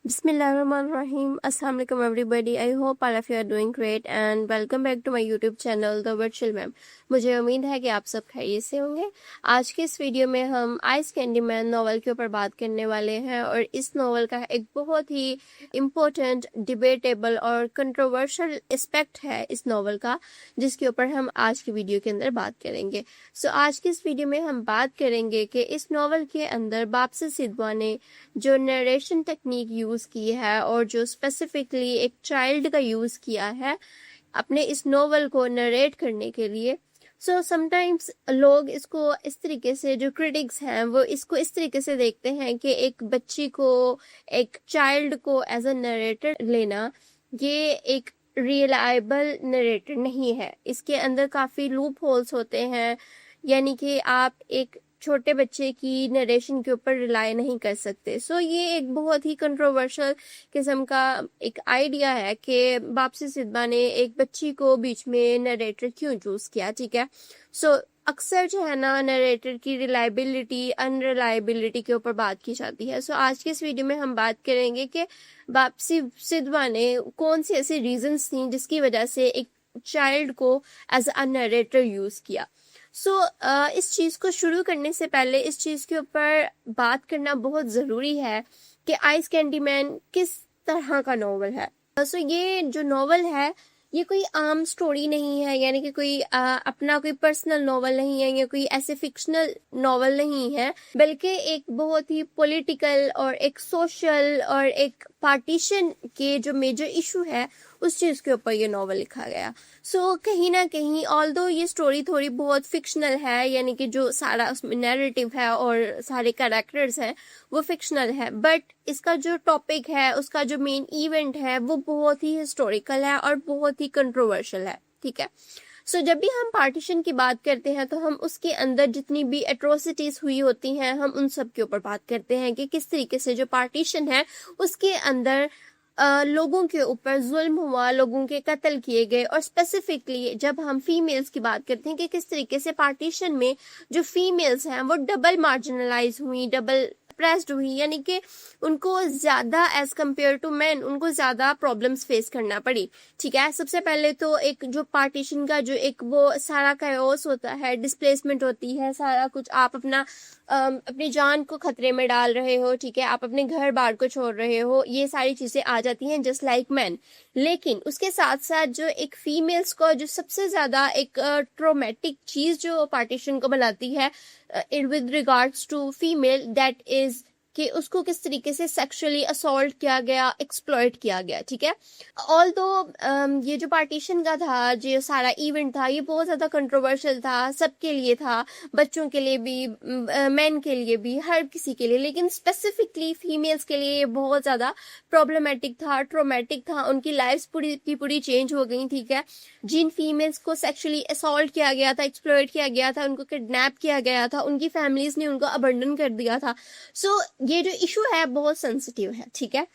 Bismillahirrahmanirrahim. Assalamu alaikum everybody. I hope all of you are doing great and welcome back to my YouTube channel The Virtual Ma'am. मुझे उम्मीद है कि आप सब खैरियत से होंगे। आज के इस वीडियो में हम आइस कैंडी मैन नॉवल के ऊपर बात करने वाले हैं और इस नॉवल का एक बहुत ही इम्पोर्टेंट, डिबेटेबल और कंट्रोवर्शियल एस्पेक्ट है इस नॉवल का, जिसके ऊपर हम आज की वीडियो के अंदर बात करेंगे। आज की इस वीडियो में हम बात करेंगे कि इस नॉवल के अंदर बापसी सिद्धवा ने जो नरेशन टेक्निक यूज की है और जो स्पेसिफिकली एक चाइल्ड का यूज किया है अपने इस नॉवल को नरेट करने के लिए। समटाइम्स लोग इसको इस तरीके से, जो क्रिटिक्स हैं वो इसको इस तरीके से देखते हैं कि एक बच्ची को, एक चाइल्ड को एज अ नरेटर लेना ये एक रिलायबल नरेटर नहीं है। इसके अंदर काफी लूप होल्स होते हैं, यानी कि आप एक छोटे बच्चे की नरेशन के ऊपर रिलाई नहीं कर सकते। ये एक बहुत ही कंट्रोवर्शियल किस्म का एक आइडिया है कि बापसी सिद्धवा ने एक बच्ची को बीच में नरेटर क्यों चूज किया। ठीक है, अक्सर जो है ना नरेटर की रिलायबिलिटी, अनरिलायबिलिटी के ऊपर बात की जाती है। आज के इस वीडियो में हम बात करेंगे कि बापसी सिद्धवा ने कौन सी ऐसी रीजंस थी जिसकी वजह से एक चाइल्ड को एज अ नरेटर यूज किया। इस चीज को शुरू करने से पहले इस चीज के ऊपर बात करना बहुत जरूरी है कि आइस कैंडी मैन किस तरह का नॉवल है। ये जो नॉवल है ये कोई आम स्टोरी नहीं है, यानी कि कोई अपना कोई पर्सनल नॉवल नहीं है या कोई ऐसे फिक्शनल नॉवल नहीं है, बल्कि एक बहुत ही पॉलिटिकल और एक सोशल और एक पार्टीशन के जो मेजर इशू है उस चीज के ऊपर ये नॉवल लिखा गया। कहीं ना कहीं ऑल्दो ये स्टोरी थोड़ी बहुत फिक्शनल है, यानी कि जो सारा उसमें नैरेटिव है और सारे कैरेक्टर्स हैं वो फिक्शनल है, बट इसका जो टॉपिक है, उसका जो मेन इवेंट है वो बहुत ही हिस्टोरिकल है और बहुत ही कंट्रोवर्शियल है। ठीक है, जब भी हम पार्टीशन की बात करते हैं तो हम उसके अंदर जितनी भी एट्रोसिटीज हुई होती हैं हम उन सब के ऊपर बात करते हैं कि किस तरीके से जो पार्टीशन है उसके अंदर लोगों के ऊपर जुल्म हुआ, लोगों के कत्ल किए गए। और स्पेसिफिकली जब हम फीमेल्स की बात करते हैं कि किस तरीके से पार्टीशन में जो फीमेल्स हैं वो डबल मार्जिनलाइज हुई, डबल प्रेस्ड हुई, यानी कि उनको ज्यादा एज कम्पेयर टू मैन उनको ज्यादा प्रॉब्लम्स फेस करना पड़ी। ठीक है, सबसे पहले तो एक जो पार्टीशन का जो एक वो सारा कायोस होता है, डिस्प्लेसमेंट होती है, सारा कुछ आप अपनी जान को खतरे में डाल रहे हो। ठीक है, आप अपने घर बार को छोड़ रहे हो, ये सारी चीजें आ जाती हैं जस्ट लाइक मैन। लेकिन उसके साथ साथ जो एक फीमेल्स को जो सबसे ज्यादा एक ट्रोमेटिक चीज जो पार्टीशन को बनाती है with regards to female, that is कि उसको किस तरीके से सेक्सुअली असॉल्ट किया गया, एक्सप्लॉइट किया गया। ठीक है, ऑल्दो ये जो पार्टीशन का था, जो सारा इवेंट था, ये बहुत ज्यादा कंट्रोवर्शियल था, सबके लिए था, बच्चों के लिए भी, मेन के लिए भी, हर किसी के लिए, लेकिन स्पेसिफिकली फीमेल्स के लिए ये बहुत ज्यादा प्रॉब्लमेटिक था, ट्रोमेटिक था। उनकी लाइफ पूरी की पूरी चेंज हो गई। ठीक है, जिन फीमेल्स को सेक्सुअली असॉल्ट किया गया था, एक्सप्लॉइट किया गया था, उनको किडनैप किया गया था, उनकी फैमिलीज ने उनको अबंडन कर दिया था। ये जो इशू है बहुत सेंसिटिव है। ठीक है,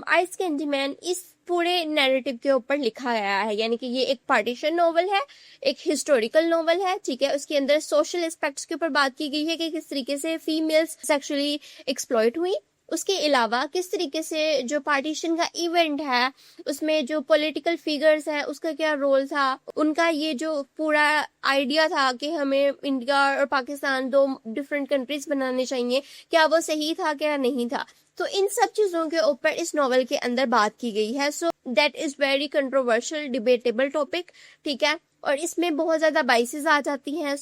आइस कैंडी मैन इस पूरे नैरेटिव के ऊपर लिखा गया है, यानी कि ये एक पार्टीशन नॉवल है, एक हिस्टोरिकल नॉवल है। ठीक है, उसके अंदर सोशल एस्पेक्ट्स के ऊपर बात की गई है कि किस तरीके से फीमेल्स सेक्सुअली एक्सप्लॉइट हुई। उसके अलावा किस तरीके से जो पार्टीशन का इवेंट है उसमें जो पॉलिटिकल फिगर्स हैं उसका क्या रोल था, उनका ये जो पूरा आइडिया था कि हमें इंडिया और पाकिस्तान दो डिफरेंट कंट्रीज बनाने चाहिए, क्या वो सही था क्या नहीं था। इन सब चीजों के ऊपर इस नॉवल के अंदर बात की गई है। That is very controversial, debatable topic. ठीक है, और इसमें बहुत ज्यादा बाइसेस आ जाती हैं।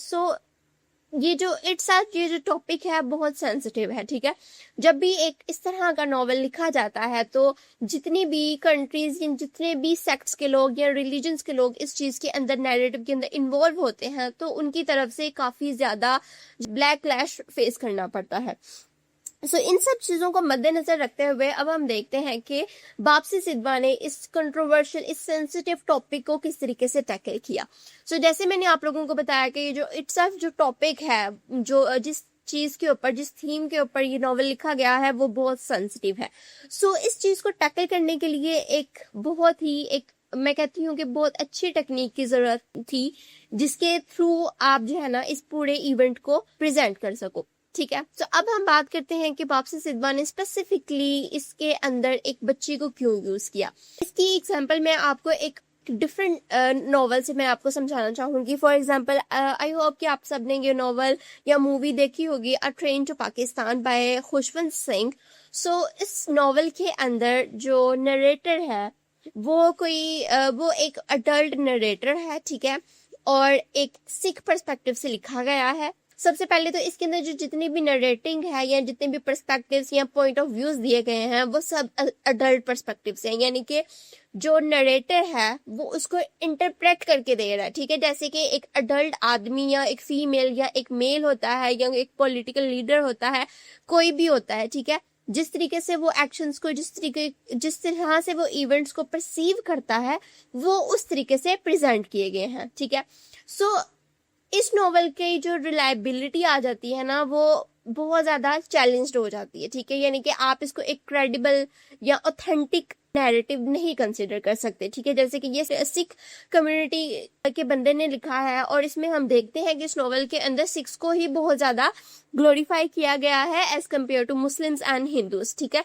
ये जो टॉपिक है बहुत सेंसिटिव है। ठीक है, जब भी एक इस तरह का नॉवल लिखा जाता है तो जितनी भी कंट्रीज, जितने भी सेक्ट्स के लोग या रिलीजन्स के लोग इस चीज के अंदर, नैरेटिव के अंदर इन्वॉल्व होते हैं, तो उनकी तरफ से काफी ज्यादा ब्लैकलैश फेस करना पड़ता है। इन सब चीजों को मद्देनजर रखते हुए अब हम देखते हैं कि बापसी सिद्धवा ने इस कंट्रोवर्शियल, इस सेंसिटिव टॉपिक को किस तरीके से टैकल किया। जैसे मैंने आप लोगों को बताया कि ये जो इट्सल्फ जो टॉपिक है, जो जिस चीज के ऊपर, जिस थीम के ऊपर ये नॉवल लिखा गया है वो बहुत सेंसिटिव है। इस चीज को टैकल करने के लिए एक बहुत ही मैं कहती हूँ कि बहुत अच्छी टेक्निक की जरूरत थी, जिसके थ्रू आप जो है ना इस पूरे इवेंट को प्रेजेंट कर सको। ठीक है। तो अब हम बात करते हैं कि वापसी सिद्धवा ने स्पेसिफिकली इसके अंदर एक बच्ची को क्यों यूज किया। इसकी एग्जांपल मैं आपको एक डिफरेंट नॉवल से मैं आपको समझाना चाहूंगी। फॉर एग्जांपल आई होप कि आप सबने ये नॉवल या मूवी देखी होगी, a train to Pakistan by Khushwant Singh. So इस नॉवल के अंदर जो नरेटर है वो एक अडल्ट नरेटर है, ठीक है, और एक सिख पर्सपेक्टिव से लिखा गया है। सबसे पहले तो इसके अंदर जो जितनी भी नरेटिंग है या जितने भी पर्सपेक्टिव्स या पॉइंट ऑफ व्यूज दिए गए हैं वो सब अडल्ट पर्सपेक्टिव से हैं, यानी कि जो नरेटर है वो उसको इंटरप्रेट करके दे रहा है, ठीक है। जैसे कि एक अडल्ट आदमी या एक फीमेल या एक मेल होता है या एक पॉलिटिकल लीडर होता है, कोई भी होता है, ठीक है, जिस तरीके से वो एक्शंस को जिस तरह से वो इवेंट्स को परसीव करता है वो उस तरीके से प्रेजेंट किए गए हैं, ठीक है। सो इस नॉवल की जो रिलायबिलिटी आ जाती है ना वो बहुत ज्यादा चैलेंज्ड हो जाती है, ठीक है, यानी कि आप इसको एक क्रेडिबल या ऑथेंटिक नैरेटिव नहीं कंसिडर कर सकते, ठीक है। जैसे कि ये सिख कम्युनिटी के बंदे ने लिखा है और इसमें हम देखते हैं कि इस नॉवल के अंदर सिख्स को ही बहुत ज्यादा ग्लोरीफाई किया गया है as compared to Muslims and Hindus, ठीक है।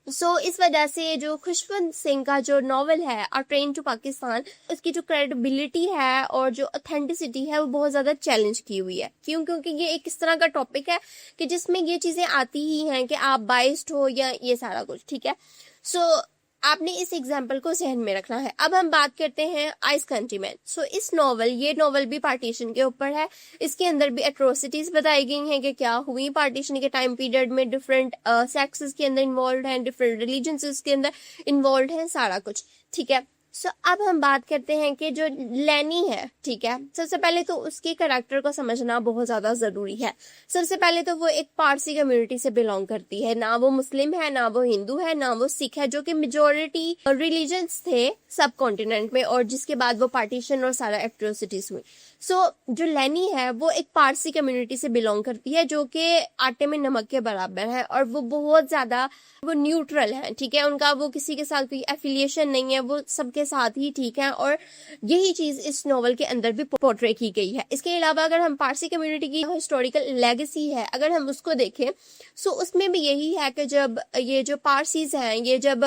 सो इस वजह से जो खुशवंत सिंह का जो नॉवल है अ ट्रेन टू पाकिस्तान, उसकी जो क्रेडिबिलिटी है और जो ऑथेंटिसिटी है वो बहुत ज्यादा चैलेंज की हुई है। क्यों? क्योंकि ये एक इस तरह का टॉपिक है कि जिसमें ये चीजें आती ही हैं कि आप बाइस्ड हो या ये सारा कुछ, ठीक है। सो आपने इस एग्जाम्पल को जहन में रखना है। अब हम बात करते हैं आइस कंट्रीमैन। सो ये नॉवल भी पार्टीशन के ऊपर है। इसके अंदर भी एट्रोसिटीज बताई गई हैं कि क्या हुई पार्टीशन के टाइम पीरियड में, डिफरेंट सेक्सेस के अंदर इन्वॉल्व हैं, डिफरेंट रिलीजन्स के अंदर इन्वॉल्व हैं, सारा कुछ, ठीक है। सो अब हम बात करते हैं कि जो लैनी है, ठीक है, सबसे पहले तो उसके कैरेक्टर को समझना बहुत ज्यादा जरूरी है। सबसे पहले तो वो एक पारसी कम्युनिटी से बिलोंग करती है, ना वो मुस्लिम है, ना वो हिंदू है, ना वो सिख है, जो कि मेजोरिटी रिलीजन्स थे सब कॉन्टिनेंट में, और जिसके बाद वो पार्टीशन और सारा एट्रोसिटीज हुई। सो जो लैनी है वो एक पारसी कम्युनिटी से बिलोंग करती है जो कि आटे में नमक के बराबर है, और वो बहुत ज्यादा वो न्यूट्रल है, ठीक है। उनका वो किसी के साथ कोई एफिलिएशन नहीं है, वो सबके साथ ही ठीक है, और यही चीज इस नॉवल के अंदर भी पोर्ट्रे की गई है। इसके अलावा अगर हम पारसी कम्युनिटी की हिस्टोरिकल लेगेसी है अगर हम उसको देखें, सो उसमें भी यही है कि जब ये जो पारसीज हैं ये जब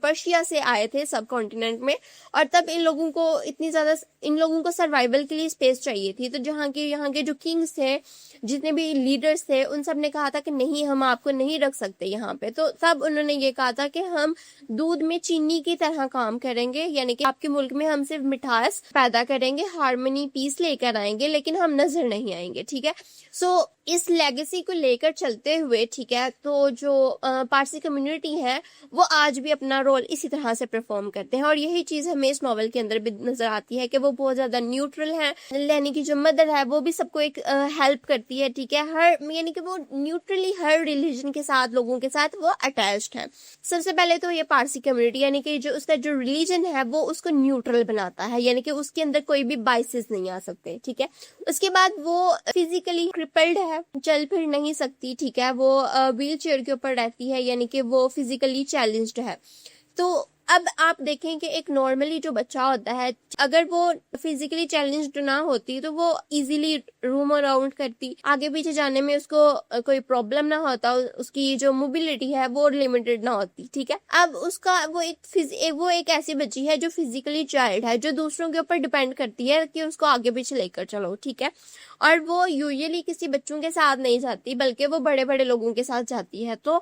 पर्शिया से आए थे सब कॉन्टिनेंट में, और तब इन लोगों को सर्वाइवल के लिए स्पेस चाहिए थी। तो यहाँ के जो किंग्स थे, जितने भी लीडर्स थे, उन सब ने कहा था कि नहीं, हम आपको नहीं रख सकते यहाँ पे। तो तब उन्होंने ये कहा था कि हम दूध में चीनी की तरह काम करेंगे, यानी कि आपके मुल्क में हम सिर्फ मिठास पैदा करेंगे, हार्मनी पीस लेकर आएंगे, लेकिन हम नजर नहीं आएंगे, ठीक है। सो इस लेगेसी को लेकर चलते हुए, ठीक है, तो जो पारसी कम्युनिटी है वो आज भी अपना रोल इसी तरह से परफॉर्म करते हैं, और यही चीज हमें इस नॉवल के अंदर भी नजर आती है कि वो बहुत ज्यादा न्यूट्रल है। लैनी की जो मदर है वो भी सबको एक हेल्प करती है, ठीक है, यानी कि वो न्यूट्रली हर रिलीजन के साथ, लोगों के साथ वो अटैच्ड है। सबसे पहले तो ये पारसी कम्युनिटी, यानी कि जो उसका जो रिलीजन है वो उसको न्यूट्रल बनाता है, यानी कि उसके अंदर कोई भी बाइसेस नहीं आ सकते, ठीक है। उसके बाद वो फिजिकली क्रिपल्ड है, चल फिर नहीं सकती, ठीक है, वो व्हील चेयर के ऊपर रहती है, यानी कि वो फिजिकली चैलेंज्ड है। तो अब आप देखें कि एक नॉर्मली जो बच्चा होता है, अगर वो फिजिकली चैलेंज्ड ना होती तो वो इजीली रूम अराउंड करती, आगे पीछे जाने में उसको कोई प्रॉब्लम ना होता, उसकी जो मोबिलिटी है वो लिमिटेड ना होती, ठीक है। अब उसका वो एक ऐसी बच्ची है जो फिजिकली चाइल्ड है, जो दूसरों के ऊपर डिपेंड करती है कि उसको आगे पीछे लेकर चलो, ठीक है, और वो यूजुअली किसी बच्चों के साथ नहीं जाती, बल्कि वो बड़े बड़े लोगों के साथ जाती है। तो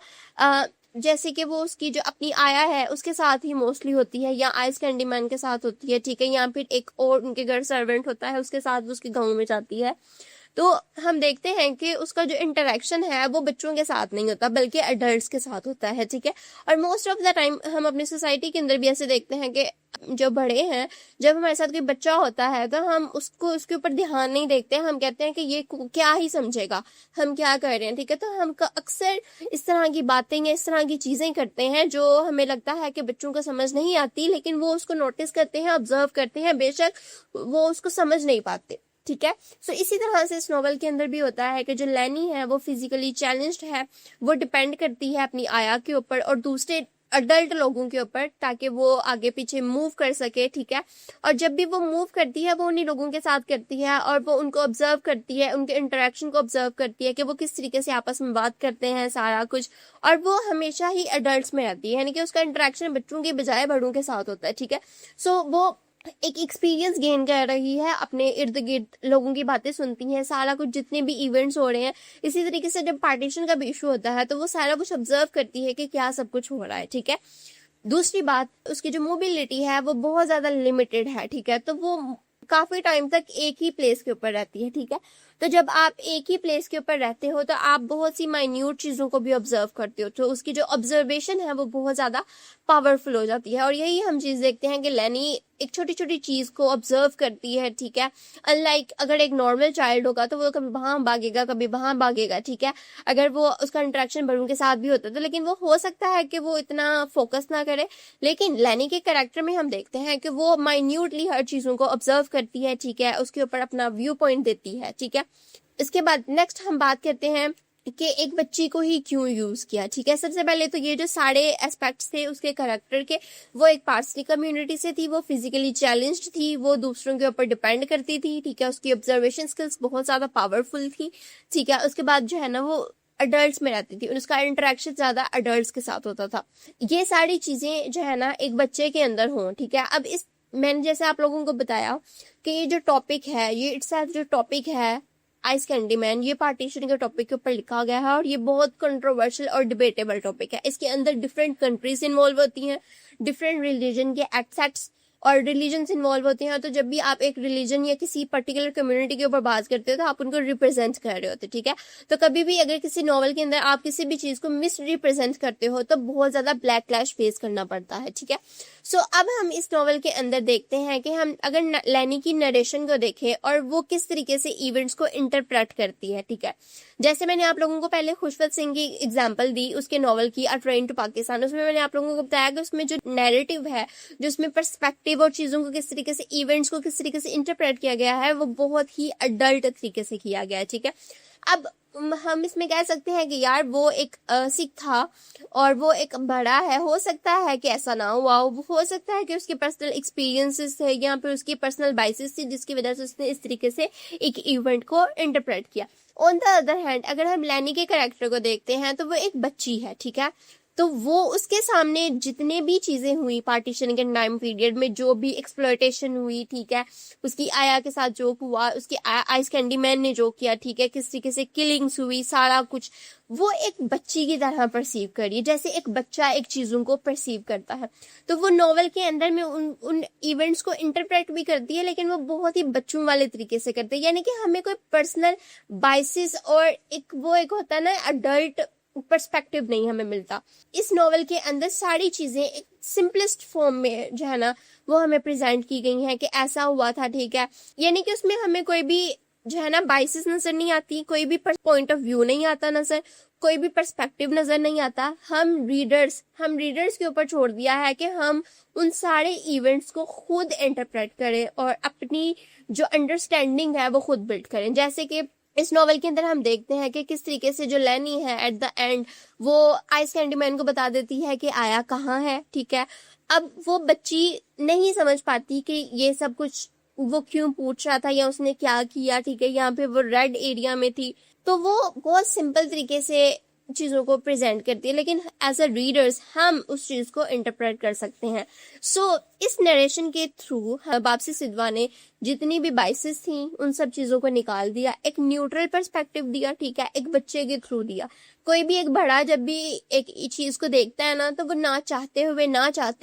जैसे कि वो उसकी जो अपनी आया है उसके साथ ही मोस्टली होती है, या आइस कैंडीमैन के साथ होती है, ठीक है, या फिर एक और उनके घर सर्वेंट होता है उसके साथ उसके गांव में जाती है। तो हम देखते हैं कि उसका जो इंटरेक्शन है वो बच्चों के साथ नहीं होता बल्कि एडल्ट्स के साथ होता है, ठीक है। और मोस्ट ऑफ द टाइम हम अपनी सोसाइटी के अंदर भी ऐसे देखते हैं कि जो बड़े हैं, जब हमारे साथ कोई बच्चा होता है तो हम उसके ऊपर ध्यान नहीं देखते, हम कहते हैं कि ये क्या ही समझेगा, हम क्या कर रहे हैं, ठीक है। तो हम अक्सर इस तरह की बातें या इस तरह की चीजें करते हैं जो हमें लगता है कि बच्चों को समझ नहीं आती, लेकिन वो उसको नोटिस करते हैं, ऑब्जर्व करते हैं, बेशक वो उसको समझ नहीं पाते, ठीक है। सो इसी तरह से इस नॉवल के अंदर भी होता है कि जो लैनी है वो फिजिकली चैलेंज्ड है, वो डिपेंड करती है अपनी आया के ऊपर, और दूसरे अडल्ट लोगों के ऊपर, ताकि वो आगे पीछे मूव कर सके, ठीक है। और जब भी वो मूव करती है वो उन्हीं लोगों के साथ करती है और वो उनको ऑब्जर्व करती है, उनके इंटरेक्शन को ऑब्जर्व करती है कि वो किस तरीके से आपस में बात करते हैं, सारा कुछ। और वो हमेशा ही अडल्ट में रहती है, यानी कि उसका इंटरेक्शन बच्चों के बजाय बड़ों के साथ होता है, ठीक है। सो वो एक एक्सपीरियंस गेन कर रही है, अपने इर्द गिर्द लोगों की बातें सुनती है, सारा कुछ जितने भी इवेंट्स हो रहे हैं। इसी तरीके से जब पार्टीशन का भी इशू होता है तो वो सारा कुछ ऑब्जर्व करती है कि क्या सब कुछ हो रहा है, ठीक है। दूसरी बात, उसकी जो मोबिलिटी है वो बहुत ज्यादा लिमिटेड है, ठीक है। तो वो काफी टाइम तक एक ही प्लेस के ऊपर रहती है, ठीक है। तो जब आप एक ही प्लेस के ऊपर रहते हो तो आप बहुत सी माइन्यूट चीजों को भी ऑब्जर्व करते हो, तो उसकी जो ऑब्जर्वेशन है वो बहुत ज्यादा पावरफुल हो जाती है। और यही हम चीज देखते हैं कि लैनी एक छोटी छोटी चीज को ऑब्जर्व करती है, ठीक है। अनलाइक अगर एक नॉर्मल चाइल्ड होगा तो वो कभी वहां भागेगा, कभी वहां भागेगा, ठीक है। अगर वो उसका इंटरेक्शन बड़ों के साथ भी होता है तो, लेकिन वो हो सकता है कि वो इतना फोकस ना करे। लेकिन लैनी के कैरेक्टर में हम देखते हैं कि वो माइन्यूटली हर चीजों को ऑब्जर्व करती है, ठीक है, उसके ऊपर अपना व्यू पॉइंट देती है, ठीक है। इसके बाद नेक्स्ट हम बात करते हैं कि एक बच्ची को ही क्यों यूज किया, ठीक है। सबसे पहले तो ये जो सारे एस्पेक्ट्स थे उसके कैरेक्टर के, वो एक पार्सली कम्युनिटी से थी, वो फिजिकली चैलेंज्ड थी, वो दूसरों के ऊपर डिपेंड करती थी, ठीक है। उसकी ऑब्जर्वेशन स्किल्स बहुत ज्यादा पावरफुल थी, ठीक है। उसके बाद जो है ना वो अडल्ट्स में रहती थी, उसका इंटरेक्शन ज्यादा अडल्ट्स के साथ होता था। ये सारी चीजें जो है ना एक बच्चे के अंदर हों, ठीक है। अब इस मैंने जैसे आप लोगों को बताया कि ये जो टॉपिक है, ये इट्सेल्फ जो टॉपिक है आइस कैंडी मैन, ये पार्टीशन के टॉपिक के ऊपर लिखा गया है और ये बहुत कंट्रोवर्शियल और डिबेटेबल टॉपिक है। इसके अंदर डिफरेंट कंट्रीज इन्वॉल्व होती हैं, डिफरेंट रिलीजन के एक्सेप्ट्स और रिलीजन्स इन्वॉल्व होते हैं। तो जब भी आप एक रिलीजन या किसी पर्टिकुलर कम्युनिटी के ऊपर बात करते हो तो आप उनको रिप्रेजेंट कर रहे होते, ठीक है। तो कभी भी अगर किसी नॉवल के अंदर आप किसी भी चीज को मिस रिप्रेजेंट करते हो तो बहुत ज्यादा ब्लैक क्लैश फेस करना पड़ता है, ठीक है। सो अब हम इस नॉवल के अंदर देखते हैं कि हम अगर लैनी की नरेशन को देखें और वो किस तरीके से इवेंट्स को इंटरप्रेट करती है, ठीक है। जैसे मैंने आप लोगों को पहले खुशवंत सिंह की एग्जाम्पल दी उसके नॉवल की अ ट्रेन टू पाकिस्तान, उसमें मैंने आप लोगों को बताया कि उसमें जो नैरेटिव है, जो उसमें पर्सपेक्टिव और चीजों को किस तरीके से, इवेंट्स को किस तरीके से इंटरप्रेट किया गया है, वो बहुत ही अडल्ट तरीके से किया गया है, ठीक है। अब हम इसमें कह सकते हैं कि यार वो एक सिख था और वो एक बड़ा है, हो सकता है कि ऐसा ना हुआ हो सकता है कि उसके पर्सनल एक्सपीरियंसेस थे या फिर उसकी पर्सनल बाइसेस थी जिसकी वजह से उसने इस तरीके से एक इवेंट को इंटरप्रेट किया। ऑन द अदर हैंड अगर हम लैनी के कैरेक्टर को देखते हैं तो वो एक बच्ची है, ठीक है। तो वो उसके सामने जितने भी चीजें हुई पार्टीशन के टाइम पीरियड में, जो भी एक्सप्लॉयटेशन हुई, ठीक है, उसकी आया के साथ जो हुआ, उसकी आइस कैंडी मैन ने जो किया, ठीक है, किस तरीके से किलिंग्स हुई, सारा कुछ वो एक बच्ची की तरह परसीव करिए, जैसे एक बच्चा एक चीजों को परसीव करता है। तो वो नॉवल के अंदर में उन इवेंट्स को इंटरप्रेट भी करती है, लेकिन वो बहुत ही बच्चों वाले तरीके से करते हैं, यानी कि हमें कोई पर्सनल बाइसिस और एक वो एक होता है ना अडल्ट पर्सपेक्टिव नहीं हमें मिलता। इस नॉवल के अंदर सारी चीजें एक सिंपलेस्ट फॉर्म में जो है ना वो हमें प्रेजेंट की गई हैं कि ऐसा हुआ था, ठीक है। यानी कि उसमें हमें कोई भी जो है ना बाइसेस नजर नहीं आती, कोई भी पॉइंट ऑफ व्यू नहीं आता नजर, कोई भी पर्सपेक्टिव नजर नहीं आता। हम रीडर्स के ऊपर छोड़ दिया है कि हम उन सारे इवेंट्स को खुद इंटरप्रेट करें और अपनी जो अंडरस्टैंडिंग है वो खुद बिल्ड करें। जैसे कि इस नॉवल के अंदर हम देखते हैं कि किस तरीके से जो लैनी है एट द एंड वो आइस कैंडी मैन को बता देती है कि आया कहाँ है, ठीक है। अब वो बच्ची नहीं समझ पाती कि ये सब कुछ वो क्यों पूछ रहा था या उसने क्या किया, ठीक है। यहाँ पे वो रेड एरिया में थी, तो वो बहुत सिंपल तरीके से चीजों को प्रेजेंट करती है, लेकिन एज अ रीडर्स हम उस चीज को इंटरप्रेट कर सकते हैं। सो इस नरेशन के थ्रू वापसी सिद्धवा ने जितनी भी बाइसेस थी उन सब चीजों को निकाल दिया, एक न्यूट्रल पर्सपेक्टिव दिया, ठीक है, एक बच्चे के थ्रू दिया। कोई भी एक बड़ा जब भी एक चीज को देखता है ना तो वो ना चाहते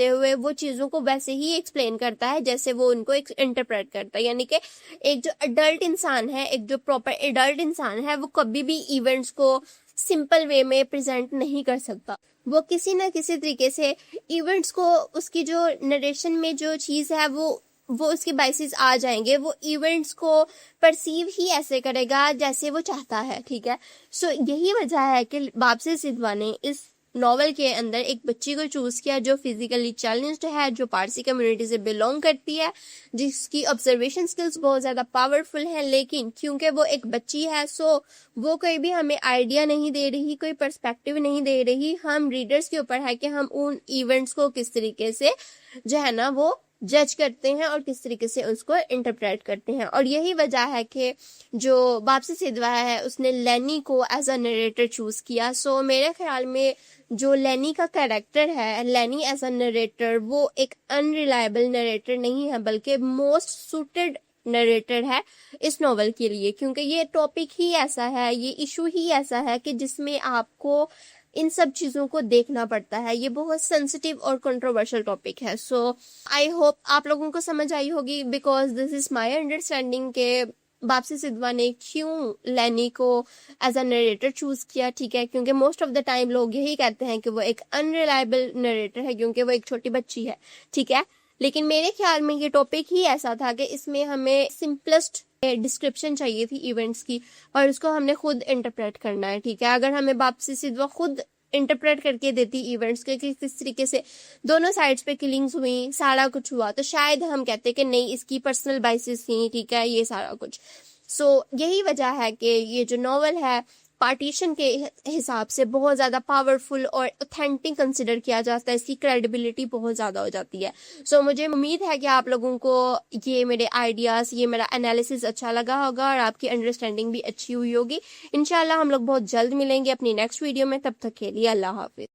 हुए वो चीजों को वैसे ही एक्सप्लेन करता है जैसे वो उनको इंटरप्रेट करता है। यानी कि एक जो अडल्ट इंसान है, एक जो प्रॉपर एडल्ट इंसान है, वो कभी भी इवेंट्स को सिंपल वे में प्रेजेंट नहीं कर सकता। वो किसी ना किसी तरीके से इवेंट्स को, उसकी जो नरेशन में जो चीज है वो उसके बाइसेस आ जाएंगे, वो इवेंट्स को परसीव ही ऐसे करेगा जैसे वो चाहता है, ठीक है। सो यही वजह है कि वापसी सिद्धवा ने इस नॉवल के अंदर एक बच्ची को चूज किया जो फिजिकली चैलेंज्ड है, जो पारसी कम्युनिटी से बिलोंग करती है, जिसकी ऑब्जर्वेशन स्किल्स बहुत ज्यादा पावरफुल है, लेकिन क्योंकि वो एक बच्ची है सो वो कोई भी हमें आइडिया नहीं दे रही, कोई पर्सपेक्टिव नहीं दे रही। हम रीडर्स के ऊपर है कि हम उन इवेंट्स को किस तरीके से जो है ना वो जज करते हैं और किस तरीके से उसको इंटरप्रेट करते हैं। और यही वजह है कि जो वापसी सिद्धवा है उसने लेनी को एज अ नरेटर चूज किया। सो मेरे ख्याल में जो लेनी का कैरेक्टर है, लेनी एज अ नरेटर, वो एक अनरिलायबल नरेटर नहीं है बल्कि मोस्ट सूटेड नरेटर है इस नॉवल के लिए, क्योंकि ये टॉपिक ही ऐसा है, ये इशू ही ऐसा है कि जिसमें आपको इन सब चीजों को देखना पड़ता है। ये बहुत सेंसिटिव और कंट्रोवर्शियल टॉपिक है। सो आई होप आप लोगों को समझ आई होगी, because this is my understanding के वापसी सिद्धवा ने क्यों लेनी को एज अ नरेटर चूज किया। ठीक है, क्योंकि मोस्ट ऑफ द टाइम लोग यही कहते हैं कि वो एक अनरिलायबल नरेटर है क्योंकि वो एक छोटी बच्ची है। ठीक है, लेकिन मेरे ख्याल में ये टॉपिक ही ऐसा था कि इसमें हमें सिंपलेस्ट डिस्क्रिप्शन चाहिए थी इवेंट्स की और उसको हमने खुद इंटरप्रेट करना है। ठीक है, अगर हमें वापसी सिद्धवा खुद इंटरप्रेट करके देती इवेंट्स के कि किस तरीके से दोनों साइड्स पे किलिंग्स हुई, सारा कुछ हुआ, तो शायद हम कहते कि नहीं इसकी पर्सनल बाइसेस थी। ठीक है, ये सारा कुछ। सो यही वजह है कि ये जो नॉवल है पार्टीशन के हिसाब से बहुत ज्यादा पावरफुल और ऑथेंटिक कंसिडर किया जाता है, इसकी क्रेडिबिलिटी बहुत ज्यादा हो जाती है। सो मुझे उम्मीद है कि आप लोगों को ये मेरे आइडियाज, ये मेरा एनालिसिस अच्छा लगा होगा और आपकी अंडरस्टैंडिंग भी अच्छी हुई होगी। इंशाल्लाह हम लोग बहुत जल्द मिलेंगे अपनी नेक्स्ट वीडियो में, तब तक के लिए अल्लाह हाफिज।